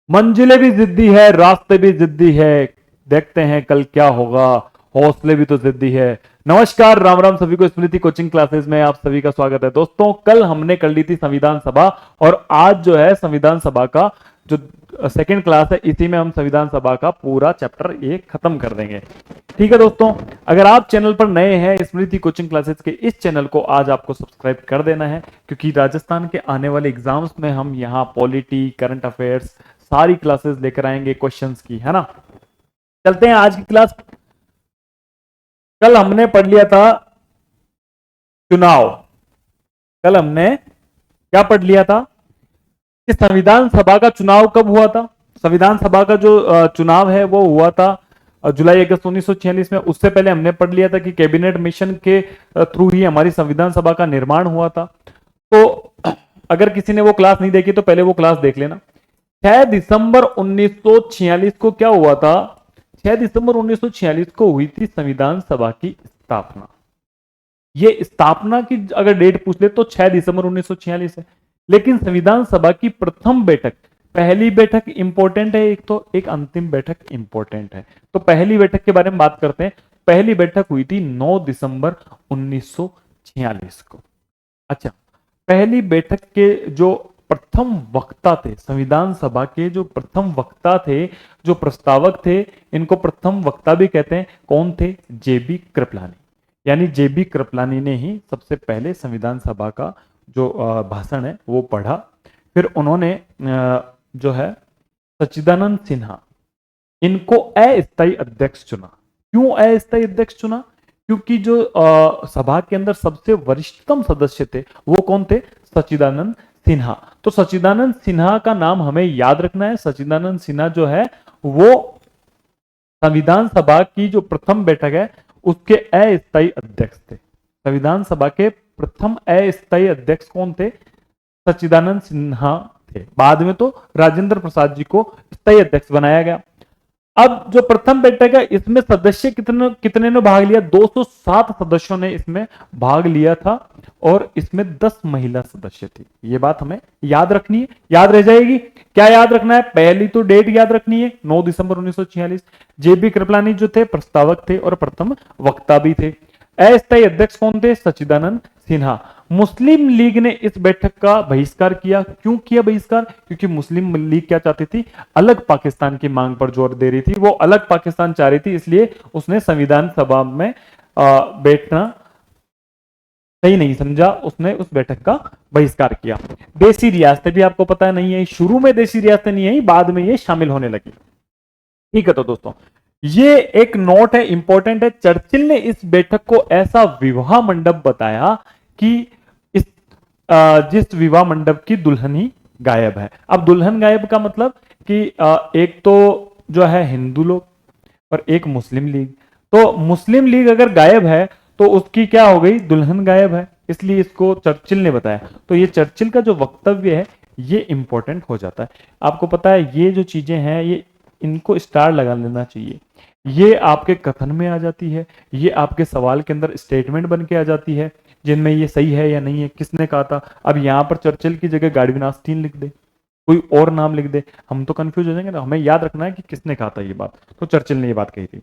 मंजिलें भी जिद्दी है, रास्ते भी जिद्दी है, देखते हैं कल क्या होगा, हौसले भी तो जिद्दी है। नमस्कार, राम राम सभी को। स्मृति कोचिंग क्लासेस में आप सभी का स्वागत है। दोस्तों, कल हमने कर ली थी संविधान सभा और आज जो है संविधान सभा का जो सेकंड क्लास है, इसी में हम संविधान सभा का पूरा चैप्टर एक खत्म कर देंगे। ठीक है दोस्तों, अगर आप चैनल पर नए हैं स्मृति कोचिंग क्लासेस के, इस चैनल को आज आपको सब्सक्राइब कर देना है, क्योंकि राजस्थान के आने वाले एग्जाम्स में हम यहाँ पॉलिटी, करंट अफेयर्स सारी क्लासेस लेकर आएंगे क्वेश्चंस की, है ना। चलते हैं आज की क्लास। कल हमने पढ़ लिया था चुनाव। कल हमने क्या पढ़ लिया था कि संविधान सभा का चुनाव कब हुआ था। संविधान सभा का जो चुनाव है वो हुआ था जुलाई अगस्त 1946 में। उससे पहले हमने पढ़ लिया था कि कैबिनेट मिशन के थ्रू ही हमारी संविधान सभा का निर्माण हुआ था। तो अगर किसी ने वो क्लास नहीं देखी तो पहले वो क्लास देख लेना। 6 दिसंबर 1946 को क्या हुआ था? 6 दिसंबर 1946 को हुई थी संविधान सभा की स्थापना। ये स्थापना की अगर डेट पूछ ले तो 6 दिसंबर 1946 है, लेकिन संविधान सभा की प्रथम बैठक, पहली बैठक इंपॉर्टेंट है एक तो, एक अंतिम बैठक इंपॉर्टेंट है। तो पहली बैठक के बारे में बात करते हैं। पहली बैठक हुई थी 9 दिसंबर 1946 को। अच्छा, पहली बैठक के जो प्रथम वक्ता थे, संविधान सभा के जो प्रथम वक्ता थे, जो प्रस्तावक थे, इनको प्रथम वक्ता भी कहते हैं। कौन थे? जेबी कृपलानी। यानी जेबी कृपलानी ने ही सबसे पहले संविधान सभा का जो भाषण है वो पढ़ा। फिर उन्होंने जो है सच्चिदानंद सिन्हा, इनको अस्थायी अध्यक्ष चुना। क्यों अस्थायी अध्यक्ष चुना? क्योंकि जो सभा के अंदर सबसे वरिष्ठतम सदस्य थे वो कौन थे? सच्चिदानंद सिन्हा। तो सच्चिदानंद सिन्हा का नाम हमें याद रखना है। सच्चिदानंद सिन्हा जो है वो संविधान सभा की जो प्रथम बैठक है उसके अस्थायी अध्यक्ष थे। संविधान सभा के प्रथम अस्थायी अध्यक्ष कौन थे? सच्चिदानंद सिन्हा थे। बाद में तो राजेंद्र प्रसाद जी को स्थायी अध्यक्ष बनाया गया। अब जो प्रथम बैठक है इसमें सदस्य कितने कितने ने भाग लिया? 207 सदस्यों ने इसमें भाग लिया था और इसमें 10 महिला सदस्य थी। ये बात हमें याद रखनी है, याद रह जाएगी। क्या याद रखना है? पहली तो डेट याद रखनी है, 9 दिसंबर 1946। जेबी कृपलानी जो थे प्रस्तावक थे और प्रथम वक्ता भी थे। अस्थायी अध्यक्ष कौन थे? सच्चिदानंद सिन्हा। मुस्लिम लीग ने इस बैठक का बहिष्कार किया। क्यों किया बहिष्कार? क्योंकि मुस्लिम लीग क्या चाहती थी? अलग पाकिस्तान की मांग पर जोर दे रही थी। वो अलग पाकिस्तान चाह रही थी, इसलिए उसने संविधान सभा में बैठना सही नहीं समझा, उसने उस बैठक का बहिष्कार किया। देशी रियासतें भी आपको पता है नहीं है, शुरू में देशी रियासतें नहीं है, बाद में ये शामिल होने लगी। ठीक है, तो दोस्तों ये एक नोट है, इंपॉर्टेंट है। चर्चिल ने इस बैठक को ऐसा विवाह मंडप बताया कि इस जिस विवाह मंडप की दुल्हन ही गायब है। अब दुल्हन गायब का मतलब कि एक तो जो है हिंदू लोग और एक मुस्लिम लीग। तो मुस्लिम लीग अगर गायब है तो उसकी क्या हो गई? दुल्हन गायब है, इसलिए इसको चर्चिल ने बताया। तो ये चर्चिल का जो वक्तव्य है ये इंपॉर्टेंट हो जाता है। आपको पता है ये जो चीजें हैं ये इनको स्टार लगा लेना चाहिए। ये आपके कथन में आ जाती है, ये आपके सवाल के अंदर स्टेटमेंट बन के आ जाती है, जिनमें ये सही है या नहीं है, किसने कहा था। अब यहां पर चर्चिल की जगह गाडविन ऑस्टीन लिख दे, कोई और नाम लिख दे, हम तो कंफ्यूज हो जाएंगे ना। हमें याद रखना है कि किसने कहा था ये बात। तो चर्चिल ने ये बात कही थी।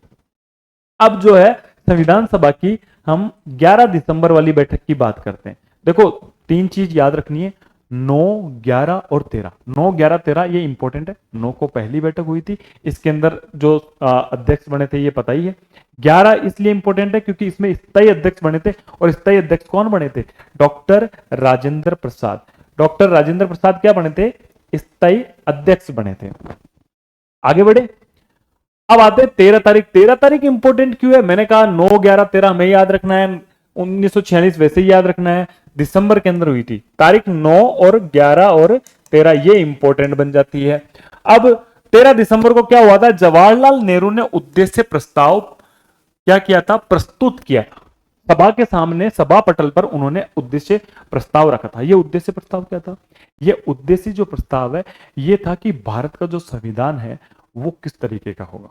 अब जो है संविधान सभा की हम 11 दिसंबर वाली बैठक की बात करते हैं। देखो, तीन चीज याद रखनी है, 9, 11 और 13। 9, 11, 13 ये इंपॉर्टेंट है। 9 को पहली बैठक हुई थी, इसके अंदर जो अध्यक्ष बने थे ये पता ही है। 11 इसलिए इंपॉर्टेंट है क्योंकि इसमें स्थायी अध्यक्ष बने थे, और स्थायी अध्यक्ष कौन बने थे? डॉक्टर राजेंद्र प्रसाद। डॉक्टर राजेंद्र प्रसाद क्या बने थे? स्थायी अध्यक्ष बने थे। आगे बढ़े, अब आते हैं 13 तारीख। 13 तारीख इंपॉर्टेंट क्यों है? मैंने कहा 9, 11, 13 हमें याद रखना है, 1946 वैसे ही याद रखना है। दिसंबर के अंदर हुई थी तारीख 9 और 11 और 13, ये इंपॉर्टेंट बन जाती है। अब 13 दिसंबर को क्या हुआ था? जवाहरलाल नेहरू ने उद्देश्य प्रस्ताव क्या किया था? प्रस्तुत किया था सभा के सामने, सभा पटल पर उन्होंने उद्देश्य प्रस्ताव रखा था। ये उद्देश्य प्रस्ताव क्या था? ये उद्देश्य जो प्रस्ताव है ये था कि भारत का जो संविधान है वो किस तरीके का होगा,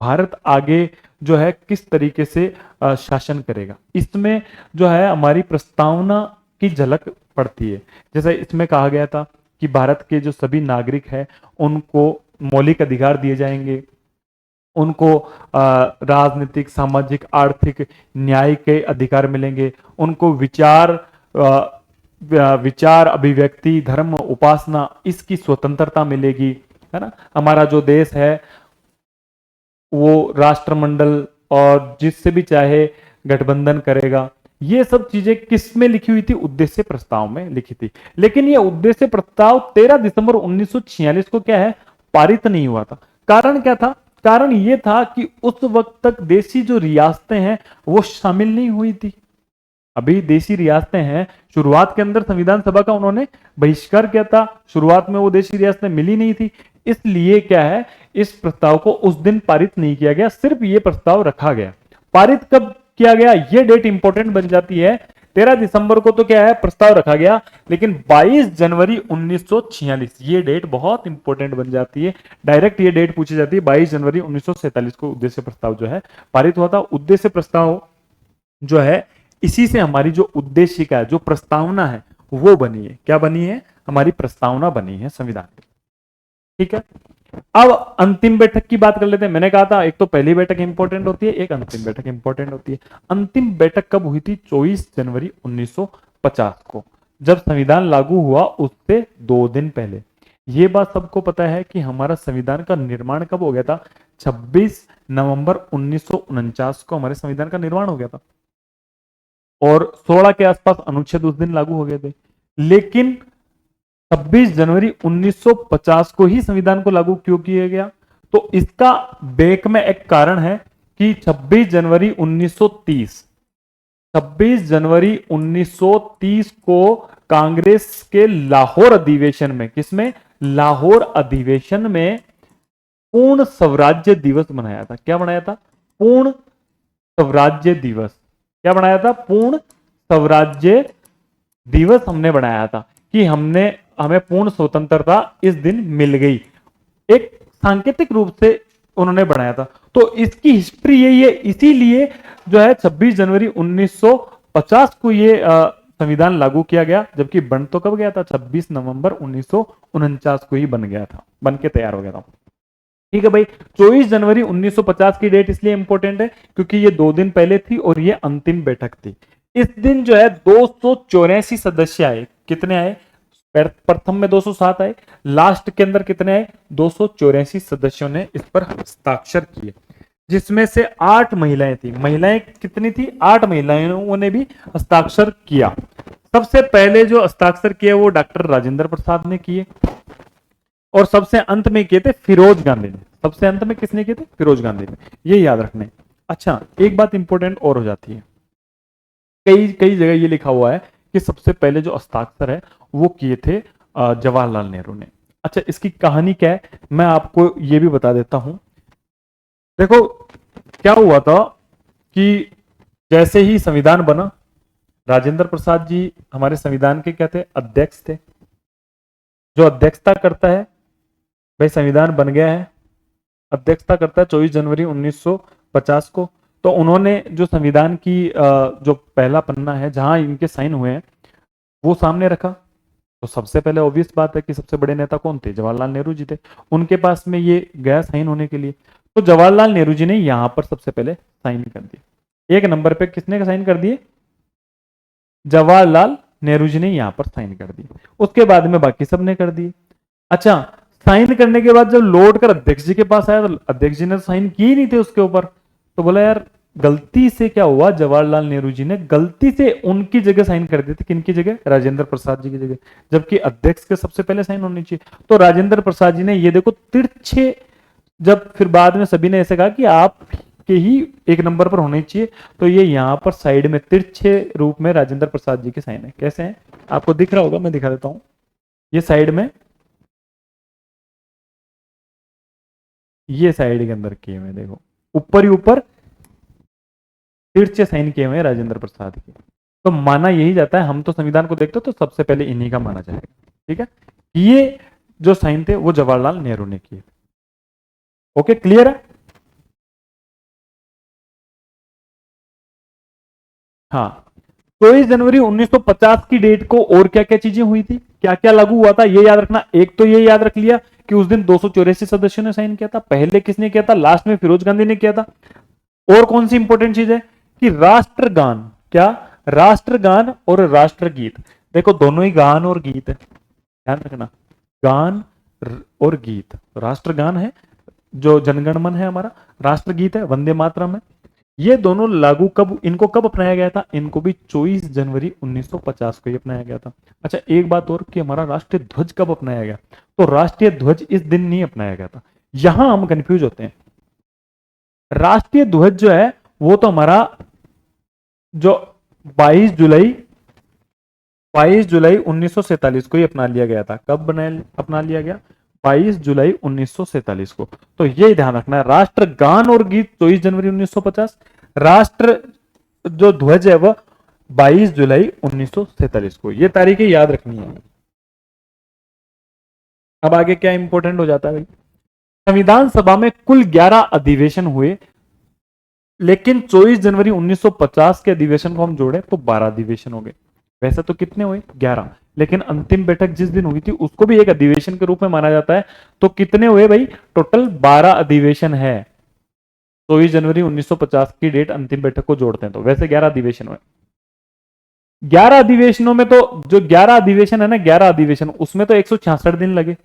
भारत आगे जो है किस तरीके से शासन करेगा, इसमें जो है हमारी प्रस्तावना की झलक पड़ती है। जैसे इसमें कहा गया था कि भारत के जो सभी नागरिक हैं उनको मौलिक अधिकार दिए जाएंगे, उनको राजनीतिक, सामाजिक, आर्थिक, न्याय के अधिकार मिलेंगे, उनको विचार, अभिव्यक्ति, धर्म, उपासना, इसकी स्वतंत्रता मिलेगी, है ना। हमारा जो देश है वो राष्ट्रमंडल और जिससे भी चाहे गठबंधन करेगा। ये सब चीजें किस में लिखी हुई थी? उद्देश्य प्रस्ताव में लिखी थी। लेकिन ये उद्देश्य प्रस्ताव 13 दिसंबर 1946 को क्या है, पारित नहीं हुआ था। कारण क्या था? कारण ये था कि उस वक्त तक देशी जो रियासतें हैं वो शामिल नहीं हुई थी। अभी देशी रियासतें हैं, शुरुआत के अंदर संविधान सभा का उन्होंने बहिष्कार किया था, शुरुआत में वो देशी रियासतें मिली नहीं थी, इसलिए क्या है, इस प्रस्ताव को उस दिन पारित नहीं किया गया, सिर्फ ये प्रस्ताव रखा गया। पारित कब किया गया, ये डेट इंपॉर्टेंट बन जाती है। 13 दिसंबर को तो क्या है, प्रस्ताव रखा गया, लेकिन 22 जनवरी 1946 ये डेट बहुत इंपॉर्टेंट बन जाती है। डायरेक्ट ये डेट पूछी जाती है, 22 जनवरी 1947 को उद्देश्य प्रस्ताव जो है पारित हुआ था। उद्देश्य प्रस्ताव जो है, इसी से हमारी जो उद्देशिका, जो प्रस्तावना है वो बनी है। क्या बनी है? हमारी प्रस्तावना बनी है संविधान की। ठीक है, अब अंतिम बैठक की बात कर लेते हैं। मैंने कहा था एक तो पहली बैठक इंपॉर्टेंट होती है, एक अंतिम बैठक इंपॉर्टेंट होती है। अंतिम बैठक कब हुई थी? 24 जनवरी 1950 को, जब संविधान लागू हुआ उससे 2 दिन पहले। यह बात सबको पता है कि हमारा संविधान का निर्माण कब हो गया था? 26 नवंबर 1949 को हमारे संविधान का निर्माण हो गया था और 16 के आसपास अनुच्छेद उस दिन लागू हो गए थे। लेकिन 26 जनवरी 1950 को ही संविधान को लागू क्यों किया गया? तो इसका बैक में एक कारण है कि 26 जनवरी 1930 को कांग्रेस के लाहौर अधिवेशन में, किसमें? लाहौर अधिवेशन में पूर्ण स्वराज्य दिवस मनाया था। क्या बनाया था? पूर्ण स्वराज्य दिवस। क्या बनाया था? पूर्ण स्वराज्य दिवस हमने बनाया था कि हमें पूर्ण स्वतंत्रता इस दिन मिल गई। एक सांकेतिक रूप से उन्होंने बनाया था। तो इसकी हिस्ट्री यही है, इसीलिए जो है 26 जनवरी 1950 को ये संविधान लागू किया गया, जबकि बन तो कब गया था? 26 नवंबर 1949 को ही बन गया था, बन के तैयार हो गया था। ठीक है भाई, 24 जनवरी 1950 की डेट इसलिए इंपॉर्टेंट है क्योंकि ये 2 दिन पहले थी और ये अंतिम बैठक थी। इस दिन जो है 284 सदस्य आए। कितने आए? प्रथम में 207 आए, लास्ट के अंदर कितने आए? 284 सदस्यों ने इस पर हस्ताक्षर किए, जिसमें से 8 महिलाएं थी। महिलाएं कितनी थी? 8 महिलाओं ने भी हस्ताक्षर किया। सबसे पहले जो हस्ताक्षर किए वो डॉक्टर राजेंद्र प्रसाद ने किए और सबसे अंत में किए थे फिरोज गांधी ने। सबसे अंत में किसने किए थे? फिरोज गांधी ने। ये याद रखने। अच्छा, एक बात इंपॉर्टेंट और हो जाती है, कई कई जगह ये लिखा हुआ है कि सबसे पहले जो हस्ताक्षर है वो किए थे जवाहरलाल नेहरू ने। अच्छा, इसकी कहानी क्या है मैं आपको ये भी बता देता हूं। देखो क्या हुआ था कि जैसे ही संविधान बना, राजेंद्र प्रसाद जी हमारे संविधान के क्या थे? अध्यक्ष थे। जो अध्यक्षता करता है, भाई संविधान बन गया है, अध्यक्षता करता है 24 जनवरी 1950 को। तो उन्होंने जो संविधान की जो पहला पन्ना है जहां इनके साइन हुए हैं वो सामने रखा। तो सबसे पहले ऑब्वियस बात है कि सबसे बड़े नेता कौन थे? जवाहरलाल नेहरू जी थे। उनके पास में ये गया साइन होने के लिए, तो जवाहरलाल नेहरू जी ने यहां पर सबसे पहले साइन कर दिए। 1 नंबर पे किसने साइन कर दिए? जवाहरलाल नेहरू जी ने यहां पर साइन कर दिए। उसके बाद में बाकी सब ने कर दिए। अच्छा, साइन करने के बाद जब लौट कर अध्यक्ष जी के पास आया तो अध्यक्ष जी ने साइन किए नहीं थे उसके ऊपर। तो बोला यार गलती से क्या हुआ, जवाहरलाल नेहरू जी ने गलती से उनकी जगह साइन कर दिए थे। किनकी जगह? राजेंद्र प्रसाद जी की जगह, जबकि अध्यक्ष के सबसे पहले साइन होनी चाहिए। तो राजेंद्र प्रसाद जी ने ये देखो तिरछे, जब फिर बाद में सभी ने ऐसे कहा कि आप के ही 1 नंबर पर होने चाहिए, तो ये यहां पर साइड में तिरछे रूप में राजेंद्र प्रसाद जी के साइन है। कैसे हैं? आपको दिख रहा होगा, मैं दिखा देता हूं। ये साइड में, ये साइड के अंदर किए हुए देखो, ऊपर ही ऊपर तिरछे साइन किए हुए हैं राजेंद्र प्रसाद के। तो माना यही जाता है, हम तो संविधान को देखते तो सबसे पहले इन्हीं का माना जाएगा। ठीक है, ये जो साइन थे वो जवाहरलाल नेहरू ने किए। ओके, क्लियर है? हाँ, 24 जनवरी 1950 की डेट को और क्या क्या चीजें हुई थी? क्या क्या लागू हुआ था ये याद रखना। एक तो ये याद रख लिया कि उस दिन 284 सदस्यों ने साइन किया था, पहले किसने किया था, लास्ट में फिरोज गांधी ने किया था। और कौन सी इंपॉर्टेंट चीज है कि राष्ट्रगान, क्या, राष्ट्रगान और राष्ट्रगीत, देखो दोनों ही गान और गीत है, ध्यान रखना, गान और गीत। राष्ट्रगान है जो जनगण मन है हमारा, राष्ट्रगीत है वंदे मातरम है। ये दोनों लागू कब, इनको कब अपनाया गया था, इनको भी 24 जनवरी 1950 को ही अपनाया गया था। अच्छा एक बात और कि हमारा राष्ट्रीय ध्वज कब अपनाया गया, तो राष्ट्रीय ध्वज इस दिन नहीं अपनाया गया था। यहां हम कंफ्यूज होते हैं। राष्ट्रीय ध्वज जो है वो तो हमारा जो 22 जुलाई 22 जुलाई 1947 को ही अपना लिया गया था। कब बनाया, अपना लिया गया 22 जुलाई 1947 को। तो ये ध्यान रखना है, राष्ट्रगान और गीत 24 जनवरी 1950, राष्ट्र जो ध्वज है वह 22 जुलाई 1947 को। ये तारीखें याद रखनी है। अब आगे क्या इंपॉर्टेंट हो जाता है भाई, संविधान सभा में कुल 11 अधिवेशन हुए, लेकिन 24 जनवरी 1950 के अधिवेशन को हम जोड़े तो 12 अधिवेशन हो गए। वैसे तो कितने हुए, 11, लेकिन अंतिम बैठक जिस दिन हुई थी उसको भी एक अधिवेशन के रूप में माना जाता है। तो कितने हुए भाई, टोटल 12 अधिवेशन है। 24 जनवरी 1950 की डेट अंतिम बैठक को जोड़ते हैं तो वैसे 11 अधिवेशन हुए। 11 अधिवेशनों में तो जो 11 अधिवेशन है ना, 11 अधिवेशन उसमें तो 166 दिन लगे,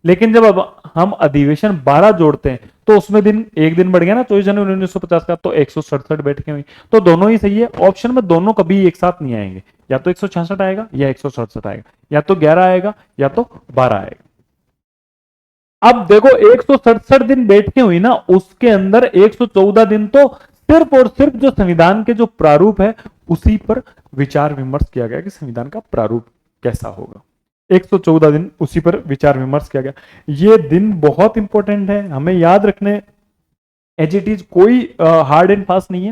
लेकिन जब अब हम अधिवेशन 12 जोड़ते हैं तो उसमें दिन एक दिन बढ़ गया ना, 24 जनवरी 1950 का, तो 167 बैठकें हुई। तो दोनों ही सही है, ऑप्शन में दोनों कभी एक साथ नहीं आएंगे, या तो 166 आएगा या 167 आएगा, या तो 11 आएगा या तो 12 आएगा। अब देखो 167 दिन बैठकें हुई ना, उसके अंदर 114 दिन तो सिर्फ और सिर्फ जो संविधान के जो प्रारूप है उसी पर विचार विमर्श किया गया कि संविधान का प्रारूप कैसा होगा। 114 दिन उसी पर विचार विमर्श किया गया। ये दिन बहुत इंपॉर्टेंट है, हमें याद रखने, एज इट इज, कोई हार्ड एंड फास्ट नहीं है।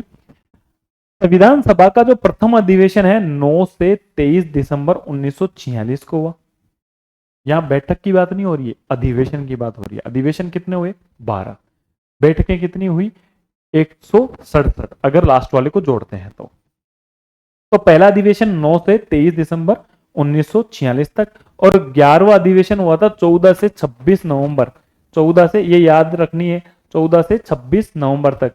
संविधान सभा का जो प्रथम अधिवेशन है 9 से 23 दिसंबर 1946 को हुआ। यहां बैठक की बात नहीं हो रही है, अधिवेशन की बात हो रही है। अधिवेशन कितने हुए, 12, बैठकें कितनी हुई, 167 अगर लास्ट वाले को जोड़ते हैं तो पहला अधिवेशन 9 से 23 दिसंबर 1946 तक, और 11वां अधिवेशन हुआ था 14 से 26 नवंबर, 14 से, ये याद रखनी है, 14 से 26 नवंबर तक।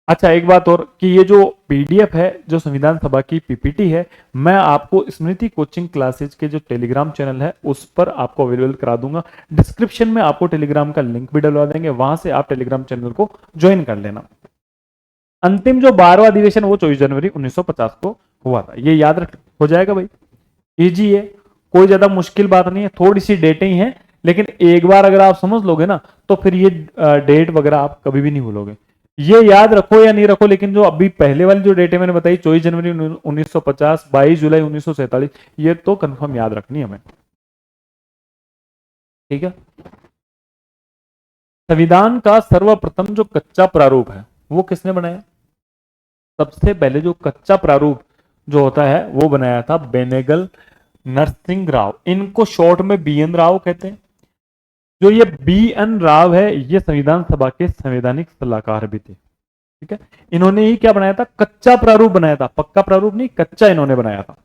अच्छा एक बात और कि ये जो पीडीएफ है, जो संविधान सभा की पीपीटी है, मैं आपको स्मृति कोचिंग क्लासेज के जो टेलीग्राम चैनल है उस पर आपको अवेलेबल करा दूंगा। डिस्क्रिप्शन में आपको टेलीग्राम का लिंक भी डलवा देंगे, वहां से आप टेलीग्राम चैनल को ज्वाइन कर लेना। अंतिम जो 12वां अधिवेशन वो 24 जनवरी 1950 को हुआ था, ये याद रख, हो जाएगा भाई, इजी है, कोई ज्यादा मुश्किल बात नहीं है, थोड़ी सी डेटें ही हैं, लेकिन एक बार अगर आप समझ लोगे ना तो फिर ये डेट वगैरह आप कभी भी नहीं भूलोगे। ये याद रखो या नहीं रखो, लेकिन जो अभी पहले वाली जो डेटें मैंने बताई, 24 जनवरी 1950, 22 जुलाई 1947, ये तो कंफर्म याद रखनी है हमें, ठीक है। संविधान का सर्वप्रथम जो कच्चा प्रारूप है वो किसने बनाया, सबसे पहले जो कच्चा प्रारूप जो होता है वो बनाया था बेनेगल नरसिंह राव, इनको शॉर्ट में बीएन राव कहते हैं। जो ये बीएन राव है ये संविधान सभा के संवैधानिक सलाहकार भी थे, ठीक है। इन्होंने ही क्या बनाया था, कच्चा प्रारूप बनाया था, पक्का प्रारूप नहीं, कच्चा इन्होंने बनाया था।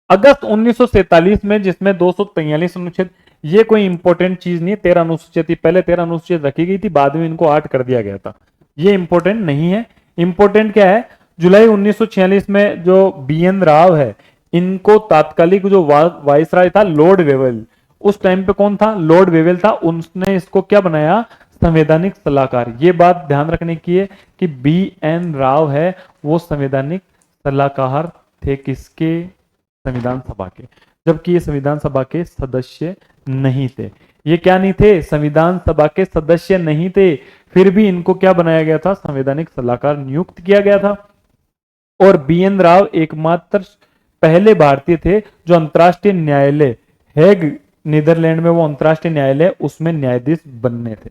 अगस्त 1947 में, जिसमें 243 अनुच्छेद, ये कोई इंपॉर्टेंट चीज नहीं है, 13 अनुसूचित थी, पहले 13 अनुसूचित रखी गई थी, बाद में इनको 8 कर दिया गया था, ये इंपॉर्टेंट नहीं है। इंपॉर्टेंट क्या है, जुलाई 1946 में जो बीएन राव है, इनको तात्कालिक जो वायसराय था लॉर्ड वेवेल, उस टाइम पे कौन था, लॉर्ड वेवेल था, उसने इसको क्या बनाया, संवैधानिक सलाहकार। ये बात ध्यान रखने की है कि बीएन राव है वो संवैधानिक सलाहकार थे किसके, संविधान सभा के, जबकि ये संविधान सभा के सदस्य नहीं थे। ये क्या नहीं थे, संविधान सभा के सदस्य नहीं थे, फिर भी इनको क्या बनाया गया था, संवैधानिक सलाहकार नियुक्त किया गया था। और बीएन राव एकमात्र पहले भारतीय थे जो अंतरराष्ट्रीय न्यायालय हेग, नीदरलैंड में वो अंतरराष्ट्रीय न्यायालय, उसमें न्यायाधीश बनने थे,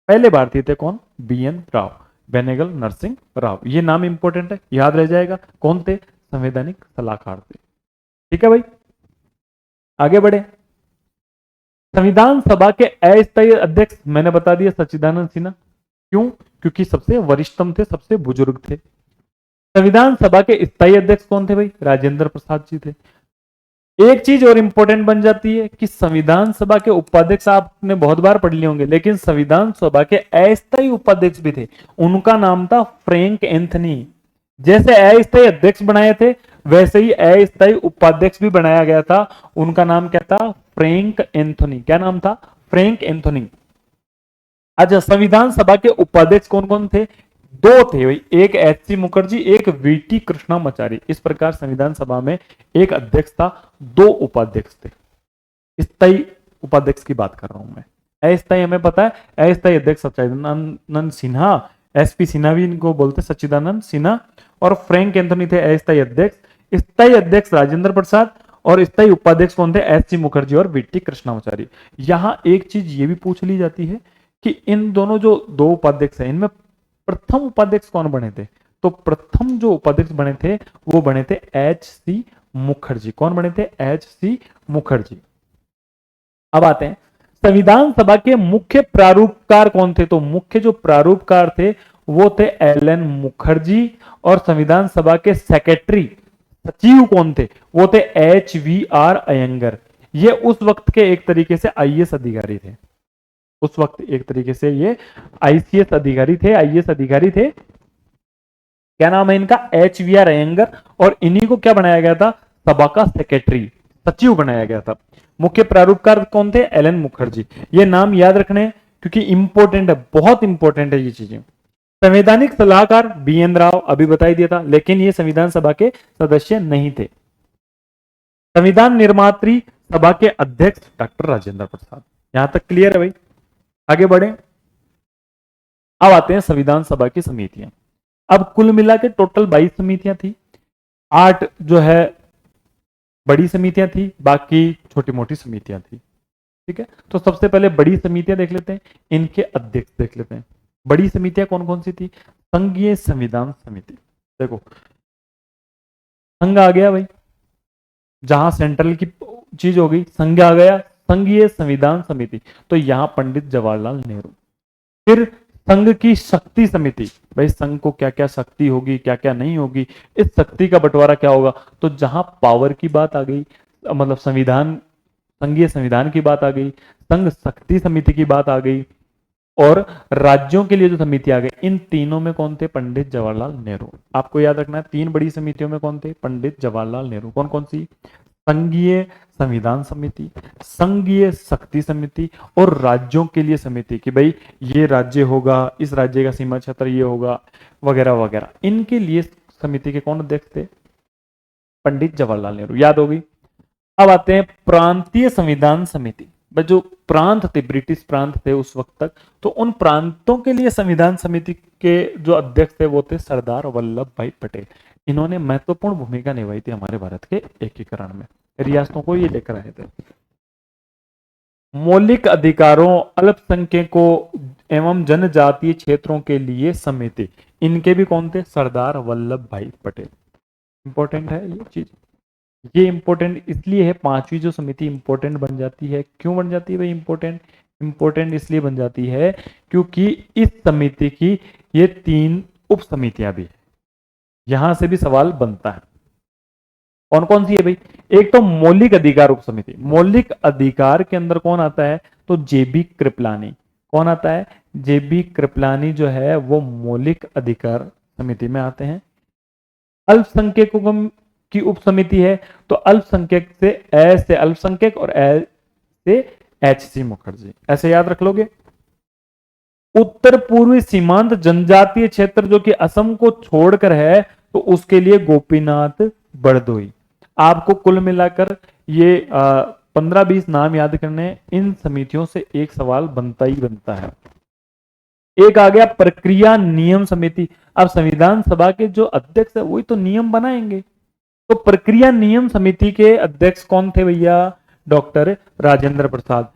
पहले भारतीय थे कौन, बीएन राव, बेनेगल नरसिंह राव। ये नाम इंपॉर्टेंट है, याद रह जाएगा, कौन थे, संवैधानिक सलाहकार थे, ठीक है भाई। आगे बढ़े, संविधान सभा के अस्थायी अध्यक्ष मैंने बता दिया सच्चिदानंद सिन्हा, क्यों, क्योंकि सबसे वरिष्ठतम थे, सबसे बुजुर्ग थे। संविधान सभा के स्थायी अध्यक्ष कौन थे भाई, राजेंद्र प्रसाद जी थे। एक चीज और इंपॉर्टेंट बन जाती है कि संविधान सभा के उपाध्यक्ष आपने बहुत बार पढ़ लिए होंगे, लेकिन संविधान सभा के अस्थायी उपाध्यक्ष भी थे। उनका नाम था फ्रैंक एंथनी। जैसे अस्थायी अध्यक्ष बनाए थे, वैसे ही अस्थायी उपाध्यक्ष भी बनाया गया था। उनका नाम क्या था? Frank Anthony. क्या नाम था? Frank Anthony. अच्छा, संविधान सभा के उपाध्यक्ष कौन कौन थे? दो थे भाई, एक एच.सी. मुखर्जी, एक वी.टी. कृष्णामाचारी। इस प्रकार संविधान सभा में एक अध्यक्ष था, दो उपाध्यक्ष थे। स्थायी उपाध्यक्ष की बात कर रहा हूं मैं। अस्थायी हमें पता है, अस्थायी अध्यक्ष सच्चिदानंद सिन्हा, एसपी सिन्हा भी इनको बोलते, सच्चिदानंद सिन्हा, और फ्रैंक एंथनी थे अस्थायी अध्यक्ष। स्थायी अध्यक्ष राजेंद्र प्रसाद, और स्थायी उपाध्यक्ष कौन थे? एच.सी. मुखर्जी और वी.टी. कृष्णामाचारी। यहां एक चीज ये भी पूछ ली जाती है कि इन दोनों जो दो उपाध्यक्ष हैं, इनमें प्रथम उपाध्यक्ष कौन बने थे? तो प्रथम जो उपाध्यक्ष बने थे वो बने थे एच.सी. मुखर्जी। कौन बने थे? एच.सी. मुखर्जी। अब आते हैं संविधान सभा के मुख्य प्रारूपकार कौन थे? तो मुख्य जो प्रारूपकार थे वो थे एल.एन. मुखर्जी, और संविधान सभा के सेक्रेटरी सचिव कौन थे? वो थे एच.वी.आर. अयंगर। ये उस वक्त के एक तरीके से आईएएस अधिकारी थे। उस वक्त एक तरीके से ये आईसीएस अधिकारी थे, आईएएस अधिकारी थे। क्या नाम है इनका? एच.वी.आर. अयंगर। और इन्हीं को क्या बनाया गया था? सभा का सेक्रेटरी, सचिव बनाया गया था। मुख्य प्रारूपकार कौन थे? एल.एन. मुखर्जी। ये नाम याद रखने क्योंकि इंपॉर्टेंट है, बहुत इंपॉर्टेंट है ये चीजें। संवैधानिक सलाहकार बी.एन. राव, अभी बता ही दिया था, लेकिन ये संविधान सभा के सदस्य नहीं थे। संविधान निर्मात्री सभा के अध्यक्ष डॉक्टर राजेंद्र प्रसाद। यहां तक क्लियर है भाई? आगे बढ़े। अब आते हैं संविधान सभा की समितियां। अब कुल मिला के टोटल 22 समितियां थी। 8 जो है बड़ी समितियां थी, बाकी छोटी मोटी समितियां थी। ठीक है, तो सबसे पहले बड़ी समितियां देख लेते हैं, इनके अध्यक्ष देख लेते हैं। बड़ी समितियां कौन कौन सी थी? संघीय संविधान समिति। देखो, संघ आ गया भाई, जहां सेंट्रल की चीज हो गई, संघ आ गया। संघीय संविधान समिति, तो यहां पंडित जवाहरलाल नेहरू। फिर संघ की शक्ति समिति, भाई संघ को क्या क्या शक्ति होगी, क्या क्या नहीं होगी, इस शक्ति का बंटवारा क्या होगा? तो जहां पावर की बात आ गई, मतलब संविधान, संघीय संविधान की बात आ गई, संघ शक्ति समिति की बात आ गई, और राज्यों के लिए जो समिति आ गई, इन तीनों में कौन थे? पंडित जवाहरलाल नेहरू। आपको याद रखना है, 3 बड़ी समितियों में कौन थे? पंडित जवाहरलाल नेहरू। कौन कौन सी? संघीय संविधान समिति, संघीय शक्ति समिति, और राज्यों के लिए समिति कि भाई ये राज्य होगा, इस राज्य का सीमा क्षेत्र ये होगा, वगैरह वगैरह। इनके लिए समिति के कौन अध्यक्ष थे? पंडित जवाहरलाल नेहरू। याद होगी। अब आते हैं प्रांतीय संविधान समिति। जो प्रांत थे, ब्रिटिश प्रांत थे उस वक्त तक, तो उन प्रांतों के लिए संविधान समिति के जो अध्यक्ष थे वो थे सरदार वल्लभ भाई पटेल। इन्होंने महत्वपूर्ण भूमिका निभाई थी हमारे भारत के एकीकरण में, रियासतों को ये लेकर आए थे। मौलिक अधिकारों, अल्पसंख्यकों एवं जनजातीय क्षेत्रों के लिए समिति, इनके भी कौन थे? सरदार वल्लभ भाई पटेल। इंपॉर्टेंट है ये चीज। ये इंपॉर्टेंट इसलिए है, 5वीं जो समिति इंपॉर्टेंट बन जाती है। क्यों बन जाती है भाई इंपॉर्टेंट? इंपॉर्टेंट इसलिए बन जाती है क्योंकि इस समिति की ये 3 उप समितियां भी है। यहां से भी सवाल बनता है। कौन कौन सी है भाई? एक तो मौलिक अधिकार उप समिति। मौलिक अधिकार के अंदर कौन आता है? तो जेबी कृपलानी। कौन आता है? जेबी कृपलानी जो है वो मौलिक अधिकार समिति में आते हैं। अल्पसंख्यकों की उप समिति है, तो अल्पसंख्यक से ए से अल्पसंख्यक और ए से एच.सी. मुखर्जी। ऐसे याद रख लोगे। उत्तर पूर्वी सीमांत जनजातीय क्षेत्र जो कि असम को छोड़कर है, तो उसके लिए गोपीनाथ बरदोई। आपको कुल मिलाकर ये 15-20 नाम याद करने, इन समितियों से एक सवाल बनता ही बनता है। एक आ गया प्रक्रिया नियम समिति। अब संविधान सभा के जो अध्यक्ष है वही तो नियम बनाएंगे, तो प्रक्रिया नियम समिति के अध्यक्ष कौन थे भैया? डॉक्टर राजेंद्र प्रसाद।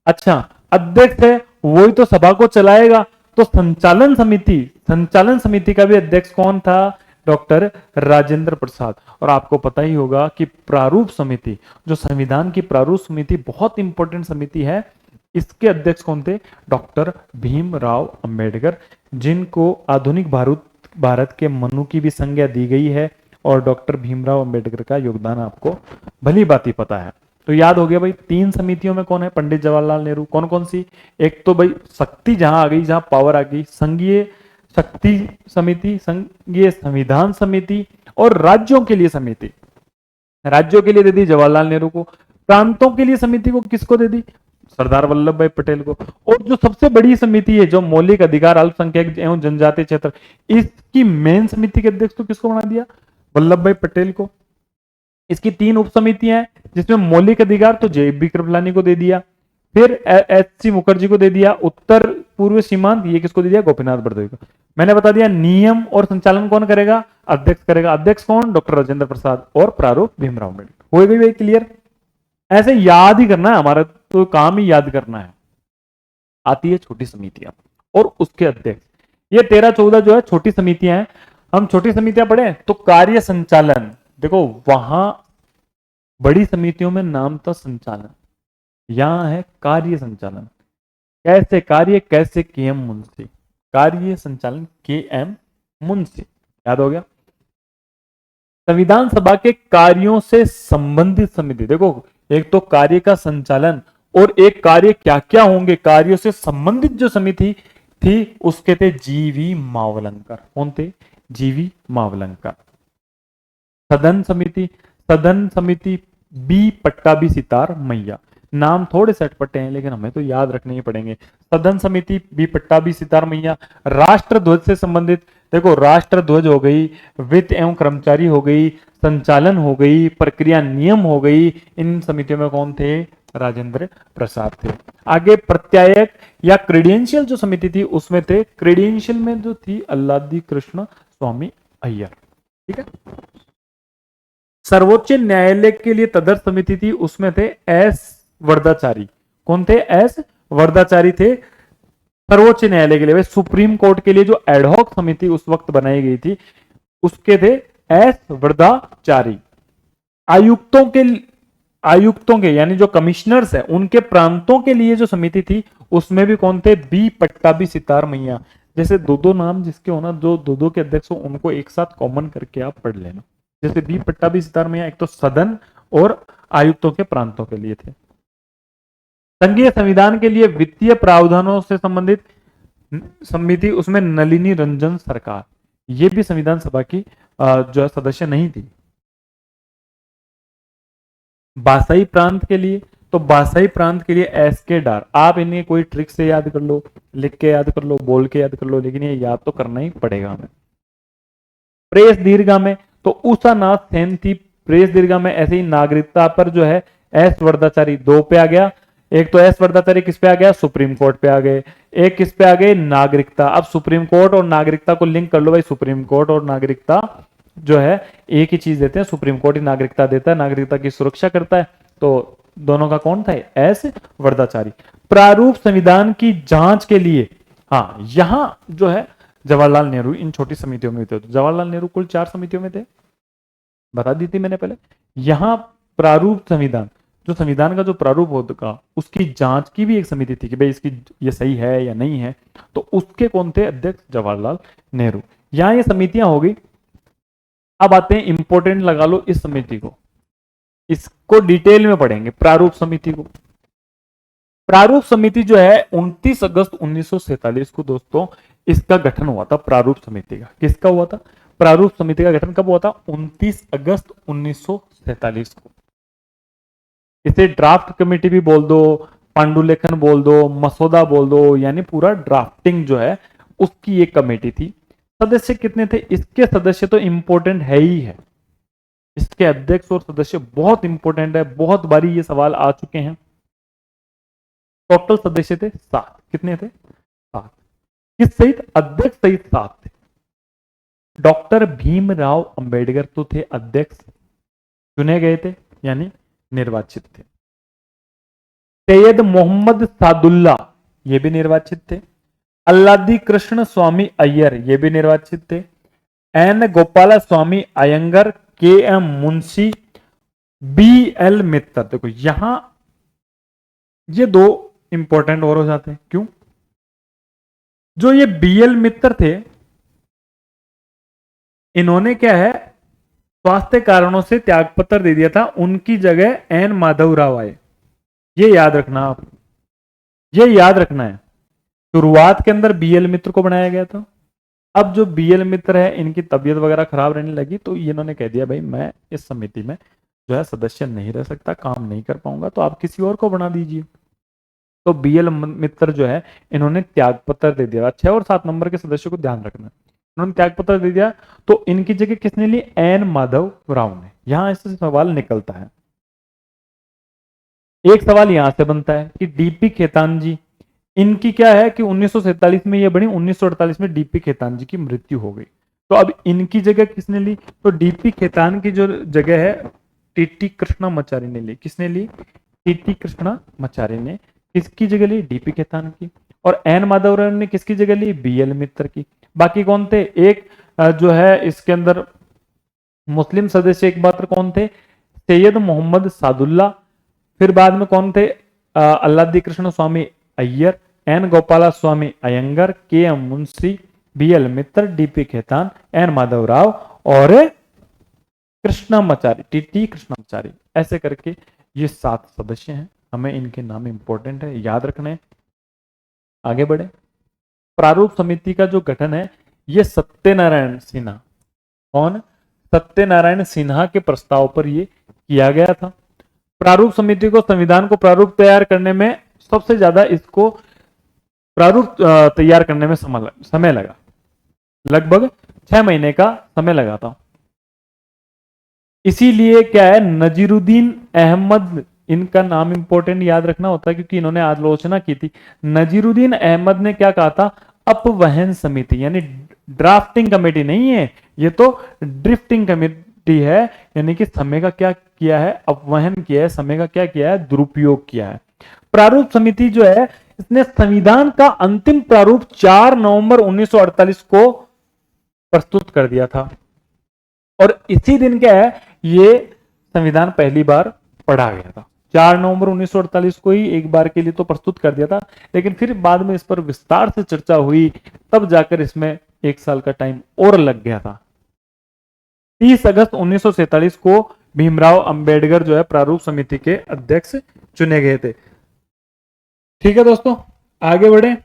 अच्छा, अध्यक्ष है वही तो सभा को चलाएगा, तो संचालन समिति का भी अध्यक्ष कौन था? डॉक्टर राजेंद्र प्रसाद। और आपको पता ही होगा कि प्रारूप समिति, जो संविधान की प्रारूप समिति बहुत इंपॉर्टेंट समिति है, इसके अध्यक्ष कौन थे? डॉक्टर भीमराव अंबेडकर, जिनको आधुनिक भारत के मनु की भी संज्ञा दी गई है, और डॉक्टर भीमराव अंबेडकर का योगदान आपको भली भांति पता है। तो याद हो गया भाई, 3 समितियों में कौन है, पंडित जवाहरलाल नेहरू। कौन कौन सी, एक तो भाई शक्ति जहां आ गई, जहां पावर आ गई, संघीय शक्ति समिति, संघीय संविधान समिति और राज्यों के लिए समिति। राज्यों के लिए दे दी जवाहरलाल नेहरू को, प्रांतों के लिए समिति को किसको दे दी, सरदार वल्लभ भाई पटेल को। और जो सबसे बड़ी समिति है, जो मौलिक अधिकार अल्पसंख्यक एवं जनजातीय क्षेत्र, इसकी मेन समिति के अध्यक्ष तो किसको बना दिया, वल्लभ भाई पटेल को। इसकी 3 उप समितियां हैं, जिसमें मौलिक अधिकार तो जे.बी. कृपलानी को दे दिया, फिर एच.सी. मुखर्जी को दे दिया, उत्तर पूर्व सीमांत ये किसको दे दिया, गोपीनाथ बरदलोई को। मैंने बता दिया नियम और संचालन कौन करेगा, अध्यक्ष करेगा। अध्यक्ष कौन, डॉक्टर राजेंद्र प्रसाद, और प्रारूप भीमराव अम्बेडकर। हो गई भाई क्लियर। ऐसे याद ही करना है, हमारा तो काम ही याद करना है। आती है छोटी समितियां और उसके अध्यक्ष। ये 13-14 जो है छोटी समितियां हैं। हम छोटी समितियां पढ़े तो कार्य संचालन, देखो वहां बड़ी समितियों में नाम था संचालन, यहां है कार्य संचालन। कैसे कार्य, कैसे के.एम. मुंशी, कार्य संचालन के.एम. मुंशी। याद हो गया। संविधान सभा के कार्यों से संबंधित समिति, देखो एक तो कार्य का संचालन और एक कार्य क्या क्या होंगे, कार्यों से संबंधित जो समिति थी उसके थे जी.वी. मावलंकर। कौन थे, जी.वी. मावलंकर। सदन समिति, सदन समिति बी पट्टाभी सितार मैया। नाम थोड़े से अटपटे हैं लेकिन हमें तो याद रखने ही पड़ेंगे। सदन समिति बी पट्टाभी सितार मैया। राष्ट्र ध्वज से संबंधित, देखो राष्ट्र ध्वज हो गई, वित्त एवं कर्मचारी हो गई, संचालन हो गई, प्रक्रिया नियम हो गई। इन समितियों में कौन थे, राजेंद्र प्रसाद थे। आगे प्रत्यायक या क्रेडेंशियल जो समिति थी उसमें थे, क्रेडेंशियल में जो थी अल्लादी कृष्ण स्वामी अय्यर। ठीक है। सर्वोच्च न्यायालय के लिए तदर्थ समिति थी, उसमें थे एस वरदाचारी। कौन थे, एस वरदाचारी थे सर्वोच्च न्यायालय के लिए। सुप्रीम कोर्ट के लिए जो एडहॉक समिति उस वक्त बनाई गई थी उसके थे एस वरदाचारी। आयुक्तों के यानी जो कमिश्नर्स है उनके प्रांतों के लिए जो समिति थी उसमें भी कौन थे, बी पट्टाभी सितार मैया। जैसे दो नाम जिसके होना, जो दो के अध्यक्ष हो उनको एक साथ कॉमन करके आप पढ़ लेना। जैसे बी पट्टाभी सितार मैया एक तो सदन और आयुक्तों के प्रांतों के लिए थे। संघीय संविधान के लिए वित्तीय प्रावधानों से संबंधित समिति, उसमें नलिनी रंजन सरकार, ये भी संविधान सभा की जो है सदस्य नहीं थी। बासाई प्रांत के लिए, तो बासाई प्रांत के लिए एस के डार। आप इन्हें कोई ट्रिक से याद कर लो, लिख के याद कर लो, बोल के याद कर लो, लेकिन ये याद तो करना ही पड़ेगा हमें। प्रेस दीर्घा में तो उषा नाथ सेन थी। प्रेस दीर्घा में ऐसे ही नागरिकता पर जो है एस वरदाचारी 2 पे आ गया। एक तो एस वरदाचारी किस पे आ गया, सुप्रीम कोर्ट पे आ गए। एक किस पे आ गए, नागरिकता। अब सुप्रीम कोर्ट और नागरिकता को लिंक कर लो भाई, सुप्रीम कोर्ट और नागरिकता जो है एक ही चीज देते हैं, सुप्रीम कोर्ट ही नागरिकता देता है, नागरिकता की सुरक्षा करता है। तो दोनों का कौन था, एस वरदाचारी। प्रारूप संविधान की जांच के लिए, हाँ यहां जो है जवाहरलाल नेहरू इन छोटी समितियों में थे। तो जवाहरलाल नेहरू कुल 4 समितियों में थे, बता दी थी मैंने पहले। यहां प्रारूप संविधान, जो संविधान का जो प्रारूप होगा उसकी जांच की भी एक समिति थी कि भाई इसकी ये सही है या नहीं है। तो उसके कौन थे, अध्यक्ष जवाहरलाल नेहरू। यहां ये समितियां हो गई। अब आते हैं इंपॉर्टेंट, लगा लो इस समिति को, इसको डिटेल में पढ़ेंगे प्रारूप समिति को। प्रारूप समिति जो है 29 अगस्त 1947 को दोस्तों इसका गठन हुआ था। प्रारूप समिति का किसका हुआ था, प्रारूप समिति का गठन कब हुआ था, 29 अगस्त 1947 को। इसे ड्राफ्ट कमेटी भी बोल दो, पांडुलेखन बोल दो, मसौदा बोल दो, यानी पूरा ड्राफ्टिंग जो है उसकी एक कमेटी थी। सदस्य कितने थे, इसके सदस्य तो इंपॉर्टेंट है ही है, इसके अध्यक्ष और सदस्य बहुत इंपॉर्टेंट है, बहुत बारी ये सवाल आ चुके हैं। टोटल सदस्य थे 7। कितने थे, 7। किस सहित, अध्यक्ष सहित 7 थे। डॉक्टर भीमराव अंबेडकर तो थे अध्यक्ष, चुने गए थे यानी निर्वाचित थे। सैयद मोहम्मद सादुल्ला ये भी निर्वाचित थे। अल्लादी कृष्ण स्वामी अय्यर ये भी निर्वाचित थे। एन गोपाला स्वामी अयंगर, के.एम. मुंशी, बी.एल. मित्तर। देखो यहां ये 2 इंपॉर्टेंट और हो जाते हैं। क्यों, जो ये बी.एल. मित्तर थे इन्होंने क्या है स्वास्थ्य कारणों से त्यागपत्र दे दिया था, उनकी जगह एन माधव राव आए। ये याद रखना आप, ये याद रखना है। शुरुआत के अंदर बीएल मित्र को बनाया गया था। अब जो बीएल मित्र है इनकी तबीयत वगैरह खराब रहने लगी, तो इन्होंने कह दिया भाई मैं इस समिति में जो है सदस्य नहीं रह सकता, काम नहीं कर पाऊंगा, तो आप किसी और को बना दीजिए। तो बीएल मित्र जो है इन्होंने त्यागपत्र दे दिया। 6 और 7 नंबर के सदस्यों को ध्यान रखना, उन्होंने त्यागपत्र दे दिया, तो इनकी जगह किसने ली? एन माधव राव ने। यहां से सवाल निकलता है, एक सवाल यहां से बनता है कि डीपी खेतान जी, इनकी क्या है कि 1947 में ये बनी, 1948 में डीपी खेतान जी की मृत्यु हो गई। तो अब इनकी जगह किसने ली? तो डीपी खेतान की जो जगह है टीटी कृष्णामाचारी ने ली। किसने ली? टीटी कृष्णामाचारी ने। किसकी जगह ली? डीपी खेतान की। और एन माधवराव ने किसकी जगह ली? बीएल मित्र की। बाकी कौन थे? एक जो है इसके अंदर मुस्लिम सदस्य एक मात्र कौन थे? सैयद मोहम्मद सादुल्ला। फिर बाद में कौन थे? अल्लादी कृष्ण स्वामी अय्यर, एन गोपाला स्वामी अयंगर, के एम मुंशी, बीएल मित्र, डीपी खेतान, एन माधव राव और कृष्णामाचारी, टीटी कृष्णामाचारी। ऐसे करके ये 7 सदस्य हैं। हमें इनके नाम इंपॉर्टेंट है, याद रखने। आगे बढ़े। प्रारूप समिति का जो गठन है ये सत्यनारायण सिन्हा, कौन? सत्यनारायण सिन्हा के प्रस्ताव पर ये किया गया था। प्रारूप समिति को संविधान को प्रारूप तैयार करने में सबसे ज्यादा इसको प्रारूप तैयार करने में समय लगा, लगभग 6 महीने का समय लगा था। इसीलिए क्या है, नजीरुद्दीन अहमद, इनका नाम इंपॉर्टेंट याद रखना होता है क्योंकि इन्होंने आलोचना की थी। नजीरुद्दीन अहमद ने क्या कहा था? अपवहन समिति, यानी ड्राफ्टिंग कमेटी नहीं है ये, तो ड्रिफ्टिंग कमेटी है, यानी कि समय का क्या किया है? अपवहन किया है, समय का क्या किया है? दुरुपयोग किया है। प्रारूप समिति जो है इसने संविधान का अंतिम प्रारूप 4 नवंबर 1948 को प्रस्तुत कर दिया था। और इसी दिन क्या है, ये संविधान पहली बार पढ़ा गया था। 4 नवंबर 1948 को ही एक बार के लिए तो प्रस्तुत कर दिया था, लेकिन फिर बाद में इस पर विस्तार से चर्चा हुई, तब जाकर इसमें 1 साल का टाइम और लग गया था। 30 अगस्त 1947 को भीमराव अंबेडकर जो है प्रारूप समिति के अध्यक्ष चुने गए थे। ठीक है दोस्तों, आगे बढ़े।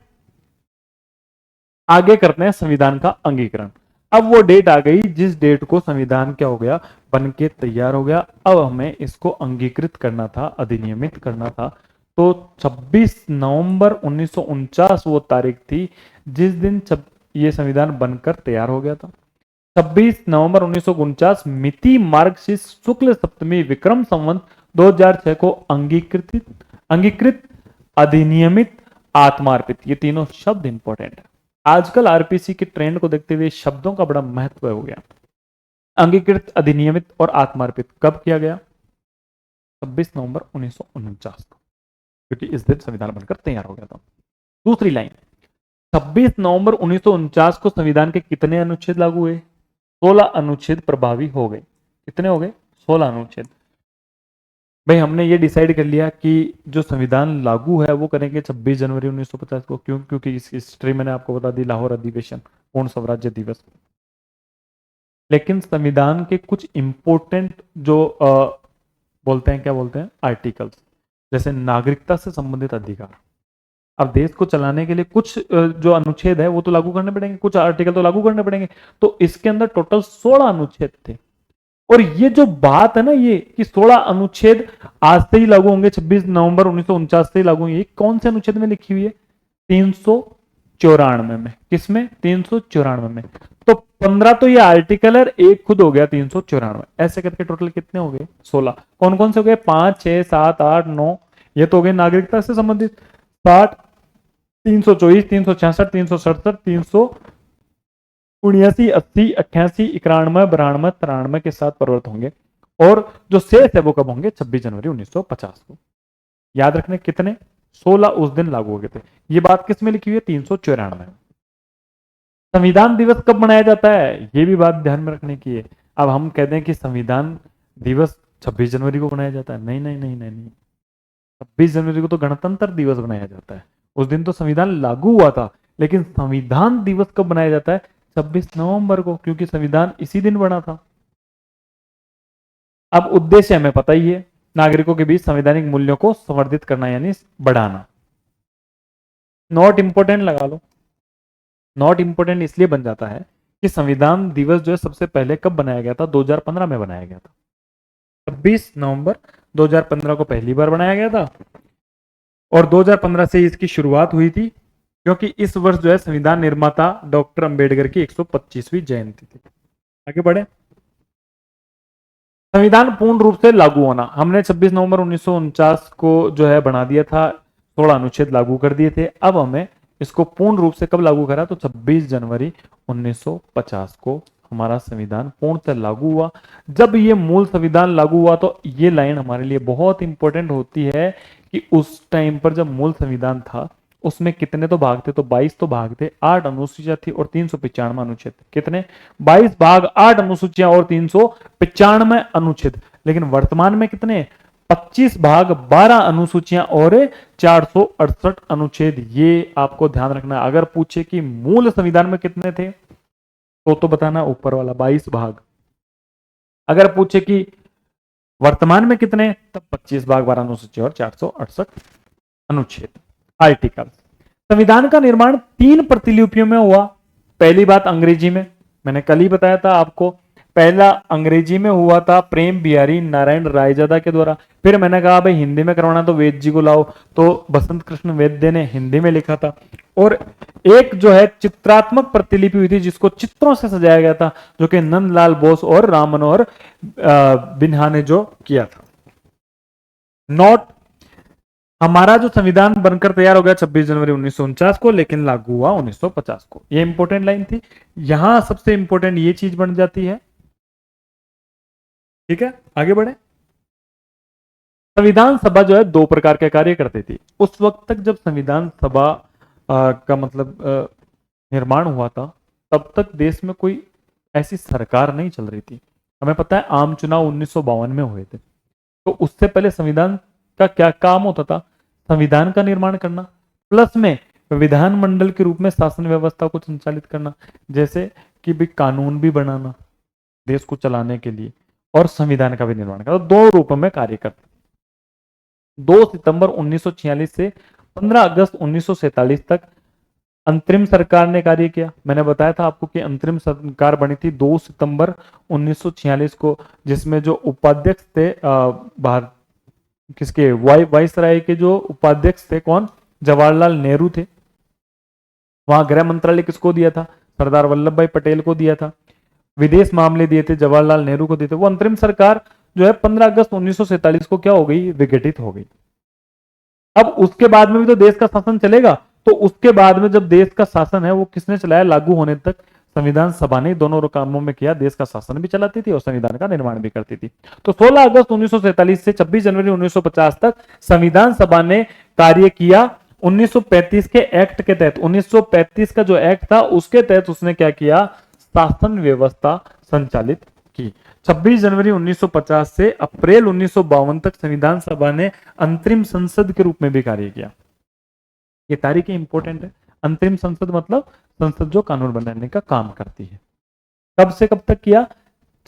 आगे करते हैं संविधान का अंगीकरण। अब वो डेट आ गई जिस डेट को संविधान क्या हो गया? बन के तैयार हो गया। अब हमें इसको अंगीकृत करना था, अधिनियमित करना था। तो 26 नवंबर 1949 वो तारीख थी जिस दिन ये संविधान बनकर तैयार हो गया था। 26 नवंबर 1949 मिति मार्गशीर्ष शुक्ल सप्तमी विक्रम संवत 2006 को अंगीकृत, अधिनियमित, आत्मार्पित, ये तीनों शब्द इंपॉर्टेंट है। आजकल आरपीसी के ट्रेंड को देखते हुए शब्दों का बड़ा महत्व हो गया। अंगीकृत, अधिनियमित और आत्मार्पित कब किया गया? 26 नवंबर 1949 को, क्योंकि इस दिन संविधान बनकर तैयार हो गया था। दूसरी लाइन, 26 नवंबर 1949 को संविधान के कितने अनुच्छेद लागू हुए? 16 अनुच्छेद प्रभावी हो गए। कितने हो गए? 16 अनुच्छेद। भाई हमने ये डिसाइड कर लिया कि जो संविधान लागू है वो करेंगे 26 जनवरी 1950 को। क्यों? क्योंकि इस हिस्ट्री मैंने आपको बता दी, लाहौर अधिवेशन, पूर्ण स्वराज्य दिवस। लेकिन संविधान के कुछ इंपॉर्टेंट जो बोलते हैं, क्या बोलते हैं, आर्टिकल्स, जैसे नागरिकता से संबंधित अधिकार, अब देश को चलाने के लिए कुछ जो अनुच्छेद है वो तो लागू करने पड़ेंगे, कुछ आर्टिकल तो लागू करने पड़ेंगे। तो इसके अंदर टोटल 16 अनुच्छेद थे। और ये जो बात है ना, ये कि 16 अनुच्छेद आज से ही लागू होंगे, 26 नवंबर 1949 से ही लागू होंगे, कौन से अनुच्छेद में लिखी हुई है? 394 में। किसमें? 394 में। तो 15 तो ये आर्टिकल है, एक खुद हो गया 394। ऐसे करके टोटल कितने हो गए? 16। कौन कौन से हो गए? 5, 6, 7, 8, 9, ये तो हो गए नागरिकता से संबंधित। 60, 324, 366, 367, 379, 80, 88, 91, 92, 93 के साथ प्रवर्त होंगे। और जो शेष है वो कब होंगे? 26 जनवरी 1950 को। याद रखने कितने? 16 उस दिन लागू हो गए थे। ये बात किस में लिखी हुई है? 394। संविधान दिवस कब मनाया जाता है? ये भी बात ध्यान में रखने की है। अब हम कहते हैं कि संविधान दिवस 26 जनवरी को मनाया जाता है। नहीं नहीं नहीं नहीं नहीं, 26 जनवरी को तो गणतंत्र दिवस मनाया जाता है। उस दिन तो संविधान लागू हुआ था। लेकिन संविधान दिवस कब मनाया जाता है? 26 नवंबर को, क्योंकि संविधान इसी दिन बना था। अब उद्देश्य हमें पता ही है, नागरिकों के बीच संवैधानिक मूल्यों को संवर्धित करना यानी बढ़ाना। नॉट इंपोर्टेंट लगा लो। नॉट इंपोर्टेंट इसलिए बन जाता है कि संविधान दिवस जो है सबसे पहले कब बनाया गया था? 2015 में बनाया गया था। 26 नवंबर 2015 को पहली बार बनाया गया था और 2015 से इसकी शुरुआत हुई थी, क्योंकि इस वर्ष जो है संविधान निर्माता डॉक्टर अंबेडकर की 125वीं जयंती थी। आगे बढ़े। संविधान पूर्ण रूप से लागू होना, हमने 26 नवंबर 1949 को जो है बना दिया था, 16 अनुच्छेद लागू कर दिए थे। अब हमें इसको पूर्ण रूप से कब लागू करा? तो 26 जनवरी 1950 को हमारा संविधान पूर्ण से लागू हुआ। जब ये मूल संविधान लागू हुआ तो ये लाइन हमारे लिए बहुत इंपॉर्टेंट होती है कि उस टाइम पर जब मूल संविधान था उसमें कितने तो भाग थे? तो 22 तो भाग थे, 8 अनुसूचियां थी और 395 अनुच्छेद। कितने? 22 भाग, 8 अनुसूचियां और 395 अनुच्छेद। लेकिन वर्तमान में कितने? 25 भाग, 12 अनुसूचियां और 468 अनुच्छेद। ये आपको ध्यान रखना है। अगर पूछे कि मूल संविधान में कितने थे तो बताना ऊपर वाला 22 भाग। अगर पूछे कि वर्तमान में कितने, तब 25 भाग, 12 अनुसूची और 468 अनुच्छेद। आर्टिकल। संविधान का निर्माण 3 प्रतिलिपियों में हुआ। पहली बात अंग्रेजी में, मैंने कल ही बताया था आपको। पहला अंग्रेजी में हुआ था प्रेम बिहारी नारायण रायजादा के द्वारा। फिर मैंने कहा भाई हिंदी में करवाना तो वेद जी को लाओ, तो बसंत कृष्ण वैद्य ने हिंदी में लिखा था। और एक जो है चित्रात्मक प्रतिलिपि हुई थी जिसको चित्रों से सजाया गया था, जो कि नंदलाल बोस और राम मनोहर बिन्हा ने जो किया था। नोट, हमारा जो संविधान बनकर तैयार हो गया 26 जनवरी 1949 को, लेकिन लागू हुआ 1950 को। ये इंपॉर्टेंट लाइन थी। यहां सबसे इंपॉर्टेंट ये चीज बन जाती है। ठीक है, आगे बढ़े। संविधान सभा जो है 2 प्रकार के कार्य करती थी उस वक्त तक जब संविधान सभा का मतलब निर्माण हुआ था। तब तक देश में कोई ऐसी सरकार नहीं चल रही थी। हमें पता है आम चुनाव 1952 में हुए थे। तो उससे पहले संविधान का क्या काम होता था? संविधान का निर्माण करना, प्लस में विधानमंडल के रूप में शासन व्यवस्था को संचालित करना, जैसे कि भी कानून भी बनाना देश को चलाने के लिए, और संविधान का भी निर्माण करना। 2 रूपों में कार्य करता। 2 सितंबर 1946 से 15 अगस्त 1947 तक अंतरिम सरकार ने कार्य किया। मैंने बताया था आपको कि अंतरिम सरकार बनी थी 2 सितंबर 1946 को, जिसमें जो उपाध्यक्ष थे भारत किसके वाइसराय के जो उपाध्यक्ष थे, कौन? जवाहरलाल नेहरू थे। वहां गृह मंत्रालय किसको दिया था? सरदार वल्लभ भाई पटेल को दिया था। विदेश मामले दिए थे जवाहरलाल नेहरू को दिए थे। वो अंतरिम सरकार जो है 15 अगस्त 1947 को क्या हो गई? विघटित हो गई। अब उसके बाद में भी तो देश का शासन चलेगा, तो उसके बाद में जब देश का शासन है वो किसने चलाया? लागू होने तक संविधान सभा ने दोनों कामों में किया। देश का शासन भी चलाती थी और संविधान का निर्माण भी करती थी। तो 16 अगस्त 1947 से 26 जनवरी 1950 तक संविधान सभा ने कार्य किया। 1935 के एक्ट के तहत, 1935 का जो एक्ट था उसके तहत उसने क्या किया? शासन व्यवस्था संचालित की। 26 जनवरी 1950 से अप्रैल 1952 तक संविधान सभा ने अंतरिम संसद के रूप में भी कार्य किया। ये तारीखें इंपॉर्टेंट है। अंतरिम संसद मतलब संसद जो कानून बनाने का काम करती है। कब से कब तक किया?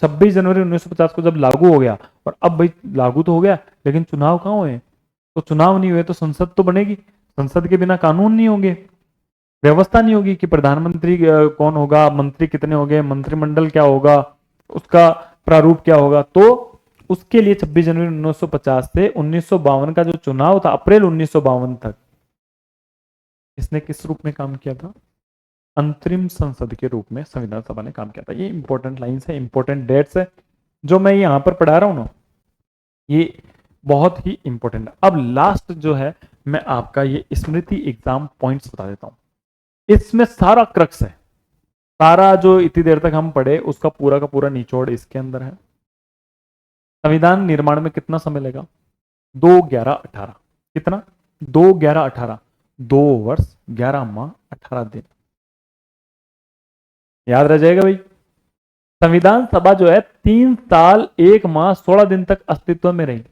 26 जनवरी 1950 को जब लागू हो गया। और अब भाई लागू तो हो गया, लेकिन चुनाव कहां हुए? तो चुनाव नहीं हुए तो संसद तो बनेगी। संसद के बिना कानून नहीं होंगे, व्यवस्था नहीं होगी कि प्रधानमंत्री कौन होगा, मंत्री कितने होंगे, मंत्रिमंडल क्या होगा, उसका प्रारूप क्या होगा। तो उसके लिए 26 जनवरी 1950 से 1952 का जो चुनाव था, अप्रैल 1952 तक, इसने किस रूप में काम किया था? अंतरिम संसद के रूप में संविधान सभा ने काम किया था। ये इंपॉर्टेंट लाइंस है, इंपॉर्टेंट डेट्स है, जो मैं यहां पर पढ़ा रहा हूं ना, ये बहुत ही इंपॉर्टेंट है। अब लास्ट जो है, मैं आपका ये स्मृति एग्जाम पॉइंट्स बता देता हूं। इसमें सारा क्रक्स है, सारा जो इतनी देर तक हम पढ़े उसका पूरा का पूरा निचोड़ इसके अंदर है। संविधान निर्माण में कितना समय लगा? 2-11-18। कितना? 2-11-18, 2 वर्ष 11 माह 18 दिन। याद रह जाएगा भाई। संविधान सभा जो है 3 साल 1 माह 16 दिन तक अस्तित्व में रही।